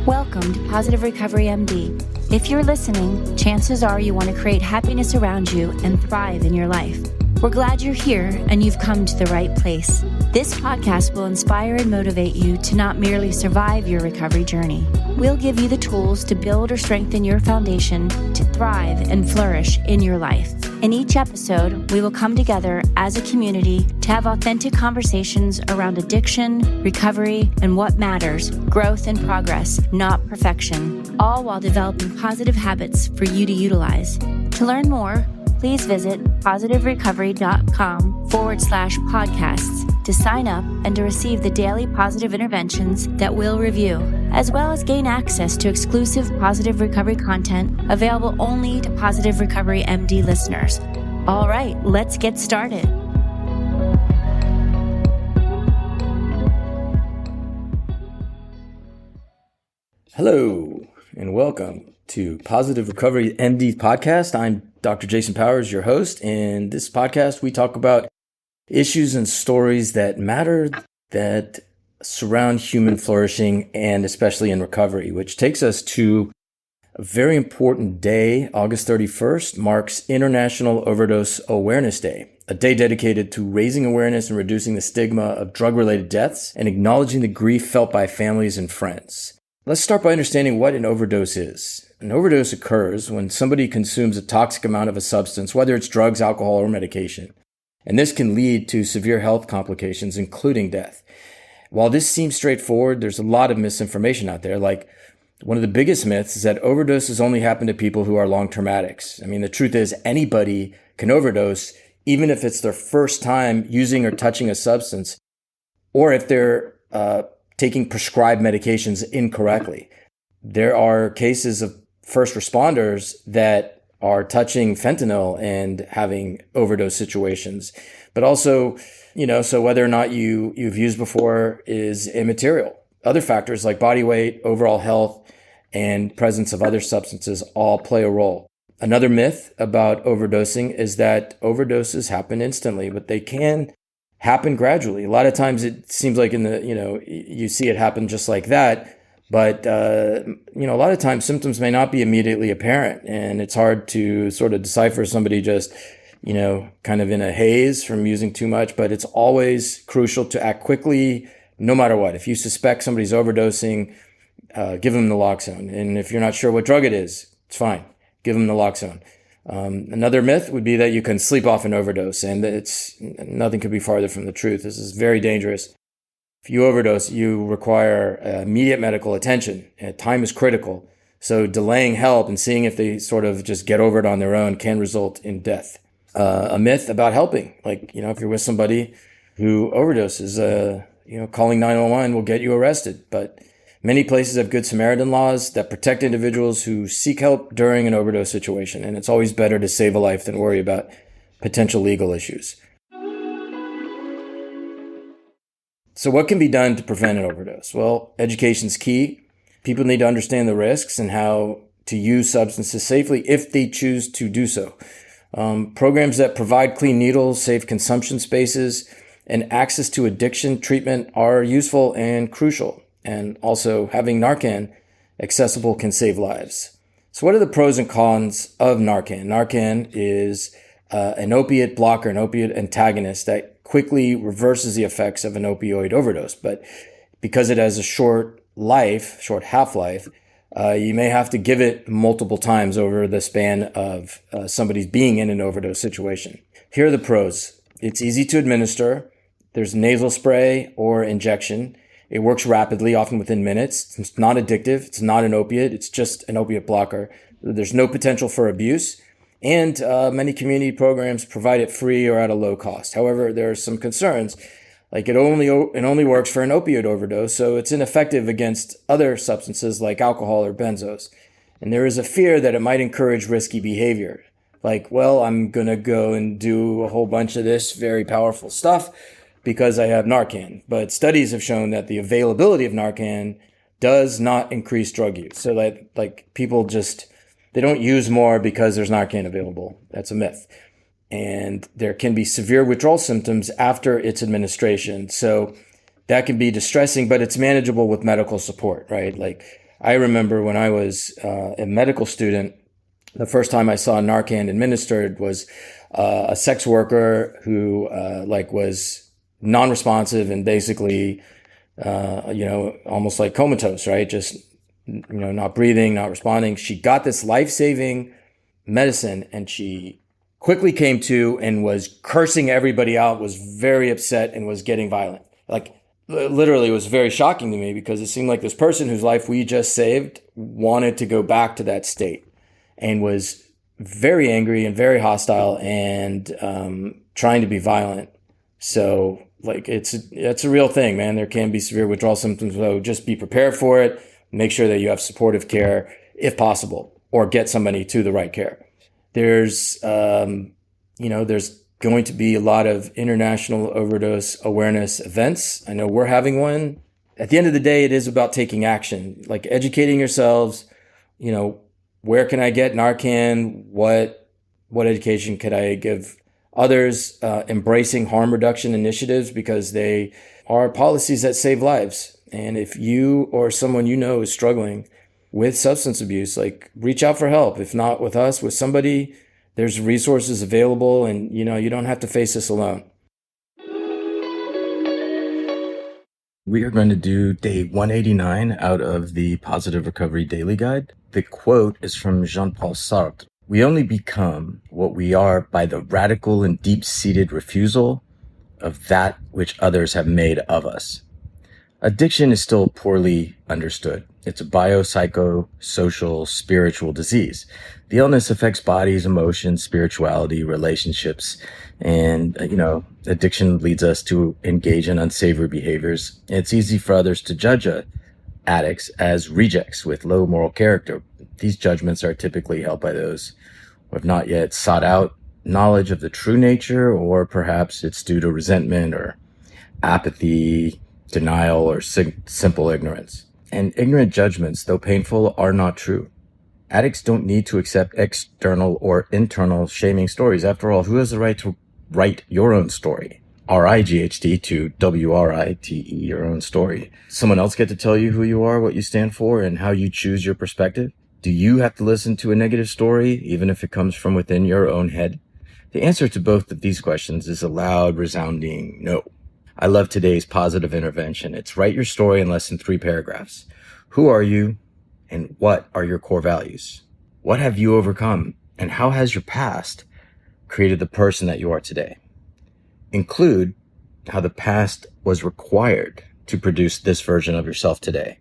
Welcome to Positive Recovery MD. If you're listening, chances are you want to create happiness around you and thrive in your life. We're glad you're here and you've come to the right place. This podcast will inspire and motivate you to not merely survive your recovery journey. We'll give you the tools to build or strengthen your foundation to thrive and flourish in your life. In each episode, we will come together as a community to have authentic conversations around addiction, recovery, and what matters, growth and progress, not perfection, all while developing positive habits for you to utilize. To learn more, please visit positiverecovery.com/podcasts to sign up and to receive the daily positive interventions that we'll review, as well as gain access to exclusive Positive Recovery content available only to Positive Recovery MD listeners. All right, let's get started. Hello, and welcome to Positive Recovery MD podcast. I'm Dr. Jason Powers, your host. In this podcast, we talk about issues and stories that matter, that surround human flourishing, and especially in recovery, which takes us to a very important day. August 31st marks International Overdose Awareness Day, a day dedicated to raising awareness and reducing the stigma of drug-related deaths and acknowledging the grief felt by families and friends. Let's start by understanding what an overdose is. An overdose occurs when somebody consumes a toxic amount of a substance, whether it's drugs, alcohol, or medication. And this can lead to severe health complications, including death. While this seems straightforward, there's a lot of misinformation out there. Like, one of the biggest myths is that overdoses only happen to people who are long-term addicts. I mean, the truth is anybody can overdose, even if it's their first time using or touching a substance, or if they're taking prescribed medications incorrectly. There are cases of first responders that are touching fentanyl and having overdose situations. But also, so whether or not you've used before is immaterial. Other factors like body weight, overall health, and presence of other substances all play a role. Another myth about overdosing is that overdoses happen instantly, but they can happen gradually. A lot of times it seems like you see it happen just like that. But, a lot of times symptoms may not be immediately apparent, and it's hard to sort of decipher somebody just, kind of in a haze from using too much. But it's always crucial to act quickly, no matter what. If you suspect somebody's overdosing, give them naloxone. And if you're not sure what drug it is, it's fine. Give them naloxone. Another myth would be that you can sleep off an overdose, and nothing could be farther from the truth. This is very dangerous. If you overdose, you require immediate medical attention. Time is critical. So delaying help and seeing if they sort of just get over it on their own can result in death. A myth about helping, like, if you're with somebody who overdoses, calling 911 will get you arrested. But many places have Good Samaritan laws that protect individuals who seek help during an overdose situation. And it's always better to save a life than worry about potential legal issues. So what can be done to prevent an overdose? Well, education's key. People need to understand the risks and how to use substances safely if they choose to do so. Programs that provide clean needles, safe consumption spaces, and access to addiction treatment are useful and crucial. And also having Narcan accessible can save lives. So what are the pros and cons of Narcan? Narcan is an opiate blocker, an opiate antagonist that quickly reverses the effects of an opioid overdose. But because it has a short half-life, you may have to give it multiple times over the span of somebody's being in an overdose situation. Here are the pros. It's easy to administer. There's nasal spray or injection. It works rapidly, often within minutes. It's not addictive. It's not an opiate. It's just an opiate blocker. There's no potential for abuse. And many community programs provide it free or at a low cost. However, there are some concerns, like it only works for an opioid overdose, so it's ineffective against other substances like alcohol or benzos. And there is a fear that it might encourage risky behavior, like, well, I'm gonna go and do a whole bunch of this very powerful stuff because I have Narcan. But studies have shown that the availability of Narcan does not increase drug use. So like people they don't use more because there's Narcan available. That's a myth. And there can be severe withdrawal symptoms after its administration. So that can be distressing, but it's manageable with medical support, right? Like I remember when I was a medical student, the first time I saw Narcan administered was a sex worker who was non-responsive and basically, almost like comatose, right? Just, not breathing, not responding. She got this life-saving medicine and she quickly came to and was cursing everybody out, was very upset and was getting violent. Like literally it was very shocking to me because it seemed like this person whose life we just saved wanted to go back to that state and was very angry and very hostile and trying to be violent. So it's a real thing, man. There can be severe withdrawal symptoms, so just be prepared for it. Make sure that you have supportive care if possible, or get somebody to the right care. There's going to be a lot of International Overdose Awareness events. I know we're having one. At the end of the day, it is about taking action, like educating yourselves. Where can I get Narcan? What education could I give others? Embracing harm reduction initiatives because they are policies that save lives. And if you or someone is struggling with substance abuse, reach out for help. If not with us, with somebody, there's resources available and, you don't have to face this alone. We are going to do day 189 out of the Positive Recovery Daily Guide. The quote is from Jean-Paul Sartre. We only become what we are by the radical and deep-seated refusal of that which others have made of us. Addiction is still poorly understood. It's a biopsychosocial, spiritual disease. The illness affects bodies, emotions, spirituality, relationships, and, addiction leads us to engage in unsavory behaviors. It's easy for others to judge addicts as rejects with low moral character. These judgments are typically held by those who have not yet sought out knowledge of the true nature, or perhaps it's due to resentment or apathy, denial, or simple ignorance. And ignorant judgments, though painful, are not true. Addicts don't need to accept external or internal shaming stories. After all, who has the right to write your own story? R-I-G-H-T to W-R-I-T-E, your own story. Someone else get to tell you who you are, what you stand for, and how you choose your perspective? Do you have to listen to a negative story, even if it comes from within your own head? The answer to both of these questions is a loud, resounding no. I love today's positive intervention. It's write your story in less than 3 paragraphs. Who are you, and what are your core values? What have you overcome, and how has your past created the person that you are today? Include how the past was required to produce this version of yourself today,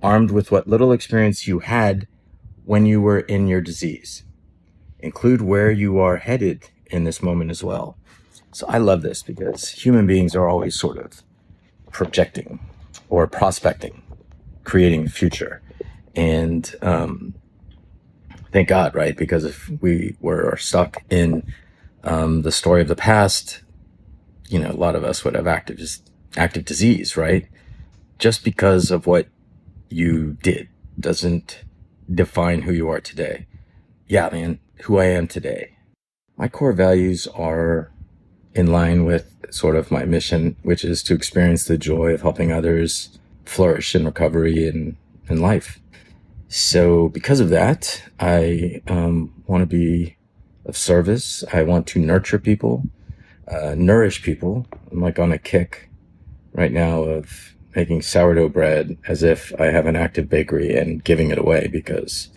armed with what little experience you had when you were in your disease. Include where you are headed in this moment as well. So I love this because human beings are always sort of projecting or prospecting, creating a future. And thank God, right? Because if we were stuck in the story of the past, a lot of us would have active disease, right? Just because of what you did doesn't define who you are today. Yeah, man, who I am today. My core values are in line with sort of my mission, which is to experience the joy of helping others flourish in recovery and in life. So because of that, I want to be of service. I want to nurture people, nourish people. I'm on a kick right now of making sourdough bread as if I have an active bakery and giving it away because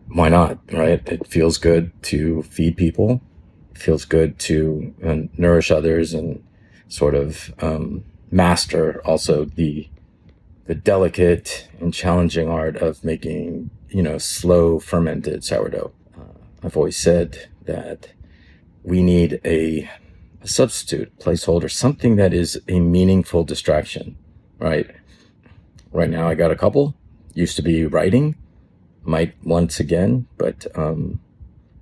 why not, right? It feels good to feed people. It feels good to nourish others and sort of master also the delicate and challenging art of making, slow fermented sourdough. I've always said that we need a substitute, placeholder, something that is a meaningful distraction, right? Right now I got a couple. Used to be writing, might once again, but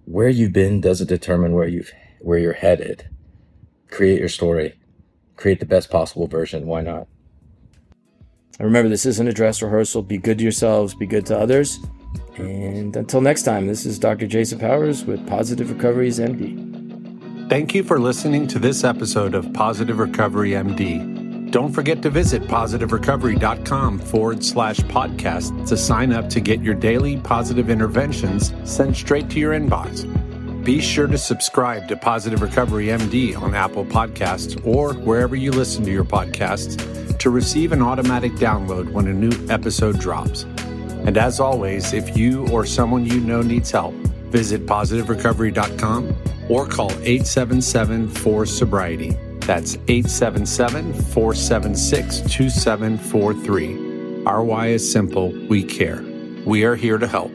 where you've been doesn't determine where you're headed. Create your story. Create the best possible version. Why not? And remember, this isn't a dress rehearsal. Be good to yourselves. Be good to others. And until next time, this is Dr. Jason Powers with Positive Recovery's MD. Thank you for listening to this episode of Positive Recovery MD. Don't forget to visit positiverecovery.com/podcast to sign up to get your daily positive interventions sent straight to your inbox. Be sure to subscribe to Positive Recovery MD on Apple Podcasts or wherever you listen to your podcasts to receive an automatic download when a new episode drops. And as always, if you or someone you know needs help, visit positiverecovery.com or call 877-4-SOBRIETY. That's 877-476-2743. Our why is simple. We care. We are here to help.